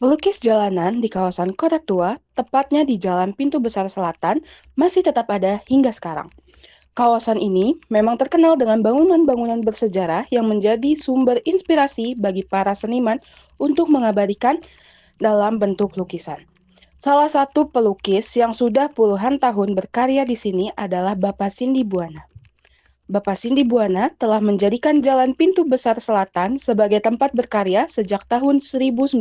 Melukis jalanan di kawasan Kota Tua, tepatnya di Jalan Pintu Besar Selatan, masih tetap ada hingga sekarang. Kawasan ini memang terkenal dengan bangunan-bangunan bersejarah yang menjadi sumber inspirasi bagi para seniman untuk mengabadikan dalam bentuk lukisan. Salah satu pelukis yang sudah puluhan tahun berkarya di sini adalah Bapak Sindi Buana. Bapak Sindi Buana telah menjadikan Jalan Pintu Besar Selatan sebagai tempat berkarya sejak tahun 1995.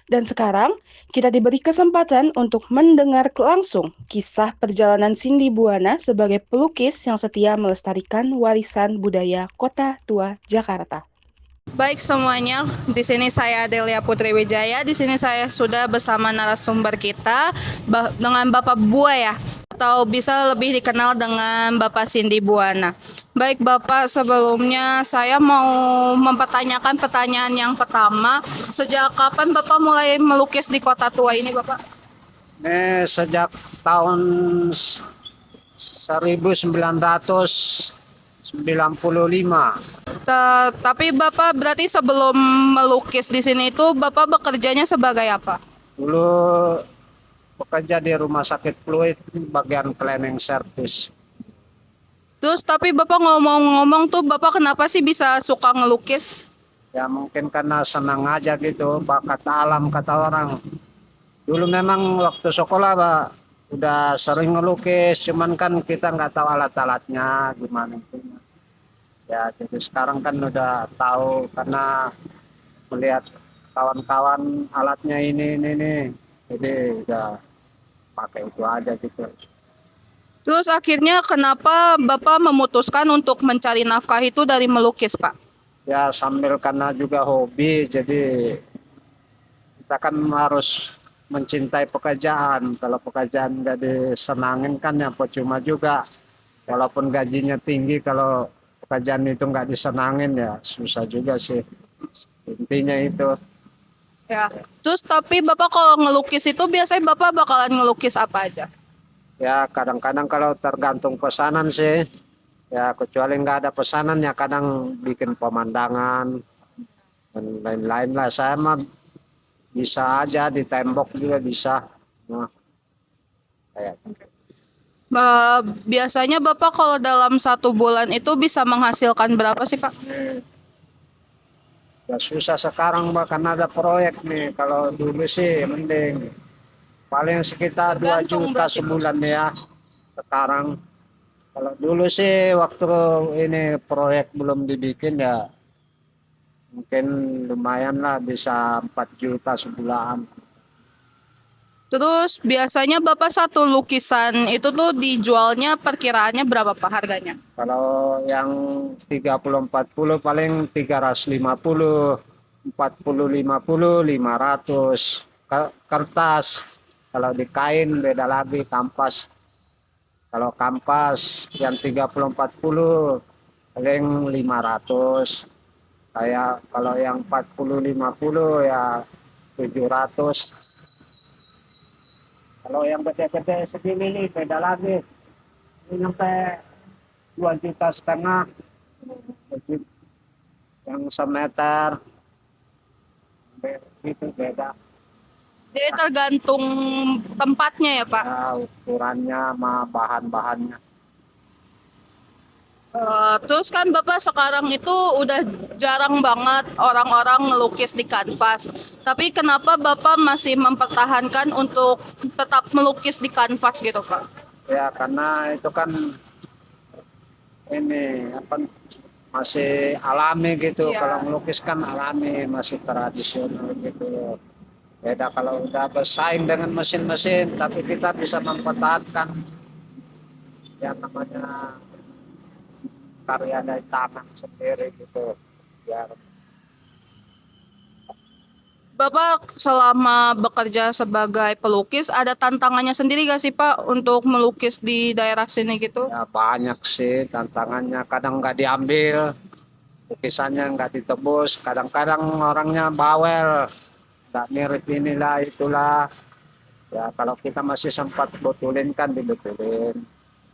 Dan sekarang kita diberi kesempatan untuk mendengar langsung kisah perjalanan Sindi Buana sebagai pelukis yang setia melestarikan warisan budaya Kota Tua Jakarta. Baik semuanya, di sini saya Delia Putri Wijaya. Di sini saya sudah bersama narasumber kita dengan Bapak Buaya atau bisa lebih dikenal dengan Bapak Sindi Buana. Baik Bapak, sebelumnya saya mau mempertanyakan pertanyaan yang pertama. Sejak kapan Bapak mulai melukis di Kota Tua ini, Bapak? Ini sejak tahun 1995. Tapi Bapak berarti sebelum melukis di sini itu Bapak bekerjanya sebagai apa? Dulu bekerja di rumah sakit Fluid bagian cleaning service. Terus tapi Bapak ngomong-ngomong tuh Bapak kenapa sih bisa suka ngelukis? Ya mungkin karena senang aja gitu, bakat alam kata orang. Dulu memang waktu sekolah Pak, udah sering ngelukis, cuman kan kita nggak tahu alat-alatnya gimana itu. Ya jadi sekarang kan udah tahu karena melihat kawan-kawan alatnya ini. Jadi udah pakai itu aja gitu. Terus akhirnya kenapa Bapak memutuskan untuk mencari nafkah itu dari melukis, Pak? Ya sambil karena juga hobi, jadi kita kan harus mencintai pekerjaan. Kalau pekerjaan nggak disenangin kan ya percuma juga. Walaupun gajinya tinggi, kalau pekerjaan itu nggak disenangin ya susah juga sih. Intinya itu. Ya. Terus tapi Bapak kalau ngelukis itu biasanya Bapak bakalan ngelukis apa aja? Ya kadang-kadang kalau tergantung pesanan sih. Ya kecuali nggak ada pesanan ya kadang bikin pemandangan dan lain-lain lah. Saya mah bisa aja di tembok juga bisa. Nah, kayak Biasanya Bapak kalau dalam 1 bulan itu bisa menghasilkan berapa sih, Pak? ya susah sekarang Mbak karena ada proyek nih. Kalau dulu sih mending paling sekitar 2 Tergantung juta berarti, Pak. sebulan ya. Sekarang kalau dulu sih waktu ini proyek belum dibikin ya mungkin lumayan lah bisa 4 juta sebulan. Terus biasanya Bapak satu lukisan itu tuh dijualnya perkiraannya berapa Pak harganya? Kalau yang 30-40 paling 350, 40-50, 500. Kertas, kalau di kain beda lagi kampas. Kalau kampas yang 30-40 paling 500. Kayak kalau yang 40-50 ya 700. Kalau yang gede-gede segini nih beda lagi. Ini sampai 2,5 juta. Yang semeter itu beda. Jadi tergantung tempatnya ya Pak. Ya, ukurannya sama bahan-bahannya. Terus kan Bapak sekarang itu udah jarang banget orang-orang ngelukis di kanvas. Tapi kenapa Bapak masih mempertahankan untuk tetap melukis di kanvas gitu Pak? Ya karena itu kan ini apa masih alami gitu. Iya. Kalau melukis kan alami, masih tradisional gitu. Beda kalau udah bersaing dengan mesin-mesin, tapi kita bisa mempertahankan yang namanya karya dari tangan sendiri gitu. Biar Bapak selama bekerja sebagai pelukis ada tantangannya sendiri gak sih Pak untuk melukis di daerah sini gitu? ya banyak sih tantangannya. Kadang nggak diambil, lukisannya nggak ditebus. Kadang-kadang orangnya bawel, nggak mirip inilah itulah. Ya kalau kita masih sempat betulin kan dibetulin.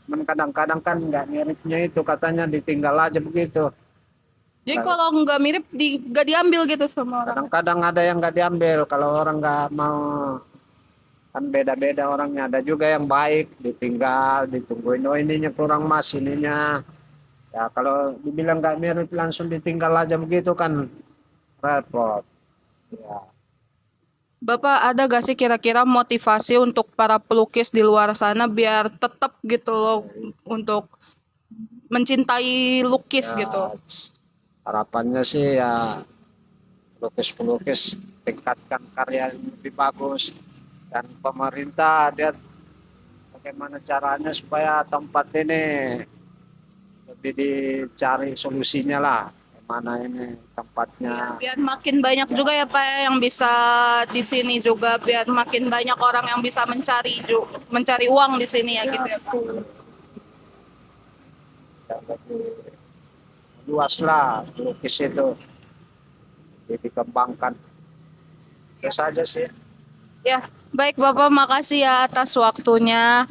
Cuman kadang-kadang kan nggak miripnya itu katanya ditinggal aja begitu. Jadi kalau nggak mirip nggak diambil gitu sama orang. Kadang-kadang ada yang nggak diambil kalau orang nggak mau, kan beda-beda orangnya. Ada juga yang baik ditinggal, ditungguin, oh ininya kurang mas ininya. Ya kalau dibilang nggak mirip langsung ditinggal aja begitu kan repot. Ya, Bapak ada gak sih kira-kira motivasi untuk para pelukis di luar sana biar tetap gitu loh untuk mencintai lukis gitu? ya harapannya sih ya pelukis-pelukis tingkatkan karya yang lebih bagus, dan pemerintah dia bagaimana caranya supaya tempat ini lebih dicari solusinya lah, mana ini tempatnya. Biar makin banyak juga ya Pak ya, yang bisa di sini juga biar makin banyak orang yang bisa mencari uang di sini ya gitu ya Pak. Ya, lebih luas lah lukis itu dikembangkan. Itu saja sih. Ya, baik Bapak, makasih ya atas waktunya.